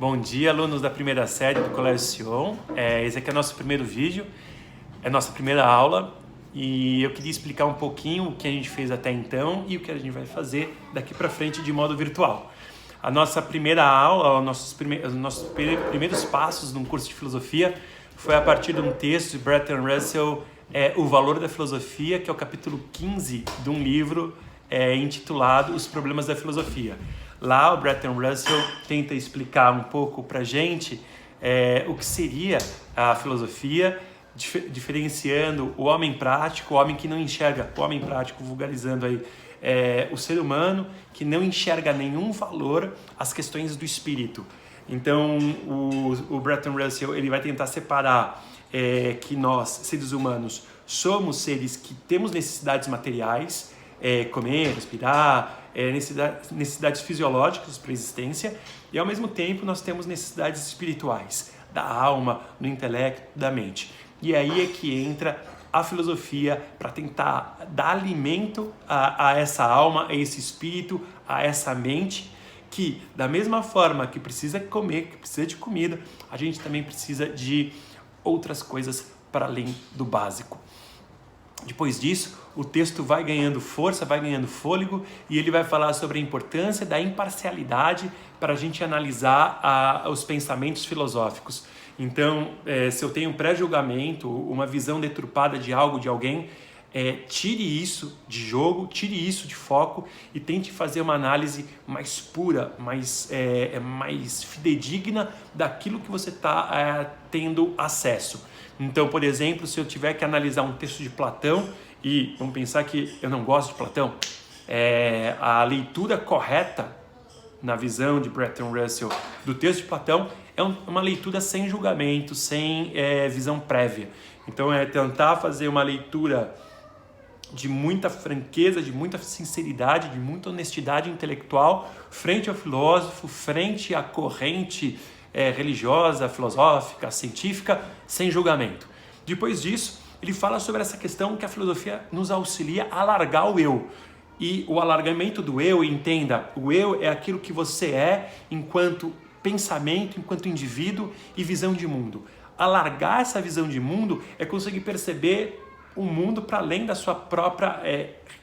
Bom dia, alunos da primeira série do Colégio Sion. Esse aqui é o nosso primeiro vídeo, é a nossa primeira aula e eu queria explicar um pouquinho o que a gente fez até então e o que a gente vai fazer daqui para frente de modo virtual. A nossa primeira aula, os nossos primeiros passos num curso de filosofia foi a partir de um texto de Bertrand Russell, O Valor da Filosofia, que é o capítulo 15 de um livro intitulado Os Problemas da Filosofia. Lá o Bertrand Russell tenta explicar um pouco para a gente o que seria a filosofia, diferenciando o homem prático, o homem que não enxerga, o homem prático vulgarizando aí, o ser humano que não enxerga nenhum valor às questões do espírito. Então o Bertrand Russell ele vai tentar separar que nós, seres humanos, somos seres que temos necessidades materiais, comer, respirar, necessidades fisiológicas para a existência, e ao mesmo tempo nós temos necessidades espirituais, da alma, do intelecto, da mente. E aí é que entra a filosofia para tentar dar alimento a essa alma, a esse espírito, a essa mente, que da mesma forma que precisa comer, que precisa de comida, a gente também precisa de outras coisas para além do básico. Depois disso, o texto vai ganhando força, vai ganhando fôlego e ele vai falar sobre a importância da imparcialidade para a gente analisar os pensamentos filosóficos. Então, se eu tenho um pré-julgamento, uma visão deturpada de algo, de alguém, tire isso de jogo, tire isso de foco e tente fazer uma análise mais pura, mais fidedigna daquilo que você está tendo acesso. Então, por exemplo, se eu tiver que analisar um texto de Platão, e vamos pensar que eu não gosto de Platão, a leitura correta, na visão de Bertrand Russell, do texto de Platão, é uma leitura sem julgamento, sem visão prévia. Então, é tentar fazer uma leitura de muita franqueza, de muita sinceridade, de muita honestidade intelectual, frente ao filósofo, frente à corrente religiosa, filosófica, científica, sem julgamento. Depois disso, ele fala sobre essa questão que a filosofia nos auxilia a alargar o eu. E o alargamento do eu, entenda, o eu é aquilo que você é enquanto pensamento, enquanto indivíduo e visão de mundo. Alargar essa visão de mundo é conseguir perceber o mundo para além da sua própria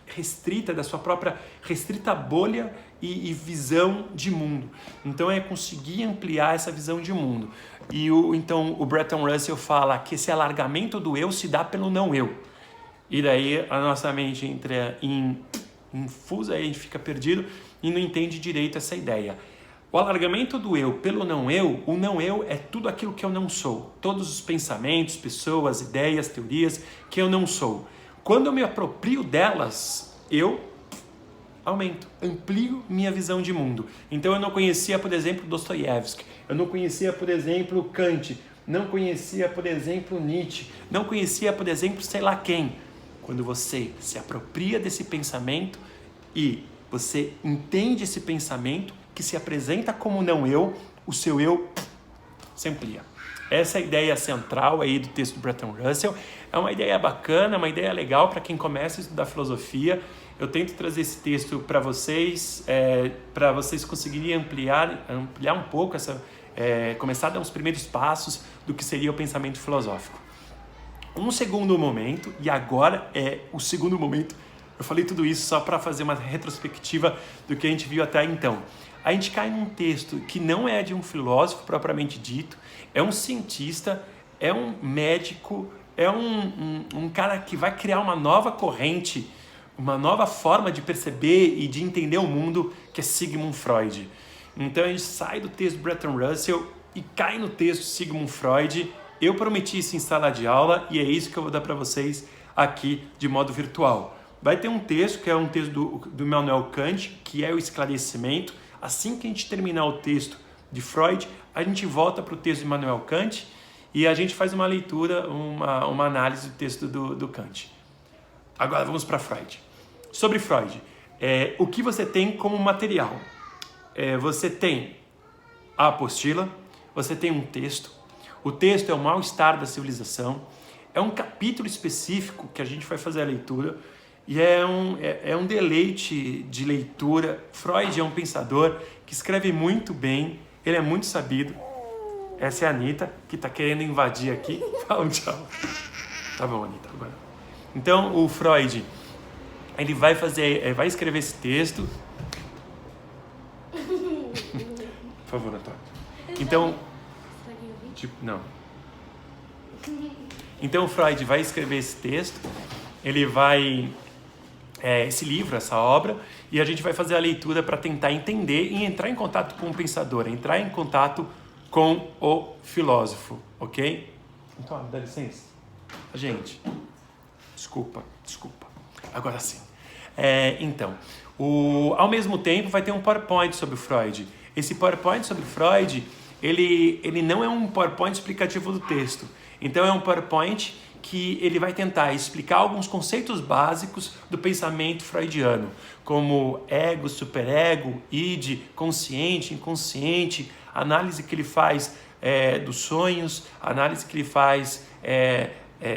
restrita bolha e visão de mundo. Então é conseguir ampliar essa visão de mundo. E então o Bertrand Russell fala que esse alargamento do eu se dá pelo não eu. E daí a nossa mente entra em infusa, aí a gente fica perdido e não entende direito essa ideia. O alargamento do eu pelo não eu, o não eu é tudo aquilo que eu não sou. Todos os pensamentos, pessoas, ideias, teorias que eu não sou. Quando eu me aproprio delas, eu aumento, amplio minha visão de mundo. Então eu não conhecia, por exemplo, Dostoiévski, eu não conhecia, por exemplo, Kant, não conhecia, por exemplo, Nietzsche, não conhecia, por exemplo, sei lá quem. Quando você se apropria desse pensamento e você entende esse pensamento, que se apresenta como não eu, o seu eu se amplia. Essa é a ideia central aí do texto do Bertrand Russell. É uma ideia bacana, uma ideia legal para quem começa a estudar filosofia. Eu tento trazer esse texto para vocês conseguirem ampliar um pouco, começar a dar uns primeiros passos do que seria o pensamento filosófico. Um segundo momento, e agora é o segundo momento, eu falei tudo isso só para fazer uma retrospectiva do que a gente viu até então. A gente cai num texto que não é de um filósofo propriamente dito, é um cientista, é um médico, é um cara que vai criar uma nova corrente, uma nova forma de perceber e de entender o mundo, que é Sigmund Freud. Então a gente sai do texto do Bertrand Russell e cai no texto de Sigmund Freud. Eu prometi isso em sala de aula e é isso que eu vou dar para vocês aqui de modo virtual. Vai ter um texto que é um texto do Immanuel Kant, que é o esclarecimento. Assim que a gente terminar o texto de Freud, a gente volta para o texto de Immanuel Kant e a gente faz uma leitura, uma análise do texto do Kant. Agora vamos para Freud. Sobre Freud, o que você tem como material? Você tem a apostila, você tem um texto. O texto é o mal-estar da civilização. É um capítulo específico que a gente vai fazer a leitura. E é um deleite de leitura. Freud é um pensador que escreve muito bem, ele é muito sabido. Essa é a Anitta, que tá querendo invadir aqui. Fala um tchau. Tá bom, Anitta, agora. Então, o Freud, ele vai escrever esse texto. Por favor, Antônio. Então, não. Então, o Freud vai escrever esse texto, ele vai... esse livro, essa obra, e a gente vai fazer a leitura para tentar entender e entrar em contato com o pensador, entrar em contato com o filósofo, ok? Então, dá licença. Gente, desculpa. Agora sim. Então, ao mesmo tempo vai ter um PowerPoint sobre o Freud. Esse PowerPoint sobre o Freud, ele não é um PowerPoint explicativo do texto. Então, é um PowerPoint que ele vai tentar explicar alguns conceitos básicos do pensamento freudiano, como ego, superego, id, consciente, inconsciente, análise que ele faz dos sonhos, análise que ele faz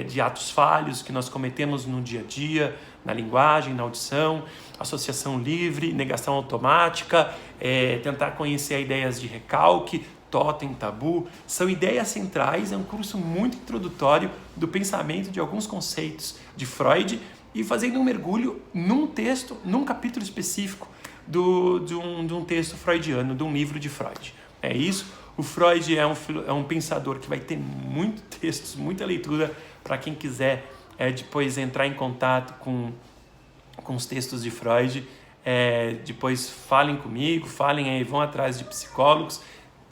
de atos falhos que nós cometemos no dia a dia, na linguagem, na audição, associação livre, negação automática, tentar conhecer ideias de recalque, totem, tabu, são ideias centrais, é um curso muito introdutório do pensamento de alguns conceitos de Freud e fazendo um mergulho num texto, num capítulo específico de um texto freudiano, de um livro de Freud. É isso. O Freud é um pensador que vai ter muitos textos, muita leitura para quem quiser depois entrar em contato com os textos de Freud. Depois falem comigo, falem aí, vão atrás de psicólogos.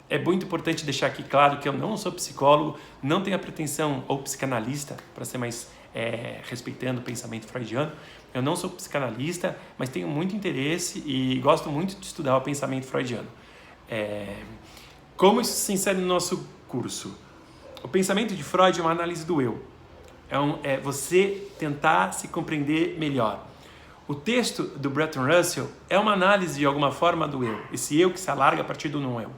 É muito importante deixar aqui claro que eu não sou psicólogo, não tenho a pretensão, ou psicanalista, para ser mais respeitando o pensamento freudiano. Eu não sou psicanalista, mas tenho muito interesse e gosto muito de estudar o pensamento freudiano. Como isso se insere no nosso curso? O pensamento de Freud é uma análise do eu. É você tentar se compreender melhor. O texto do Bertrand Russell é uma análise de alguma forma do eu, esse eu que se alarga a partir do não eu.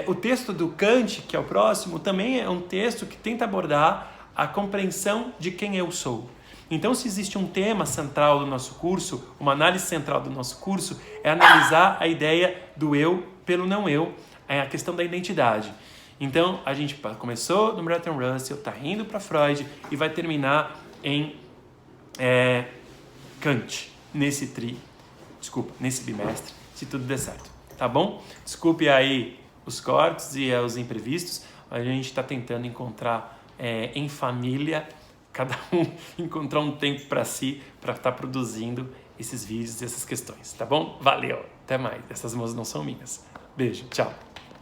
O texto do Kant, que é o próximo, também é um texto que tenta abordar a compreensão de quem eu sou. Então, se existe um tema central do nosso curso, uma análise central do nosso curso, é analisar a ideia do eu pelo não eu, a questão da identidade. Então, a gente começou no Bertrand Russell, está indo para Freud e vai terminar em Kant, nesse bimestre, se tudo der certo. Tá bom? Desculpe aí os cortes e os imprevistos, a gente está tentando encontrar em família, cada um encontrar um tempo para si, para estar produzindo esses vídeos e essas questões, tá bom? Valeu, até mais. Essas mãos não são minhas. Beijo, tchau.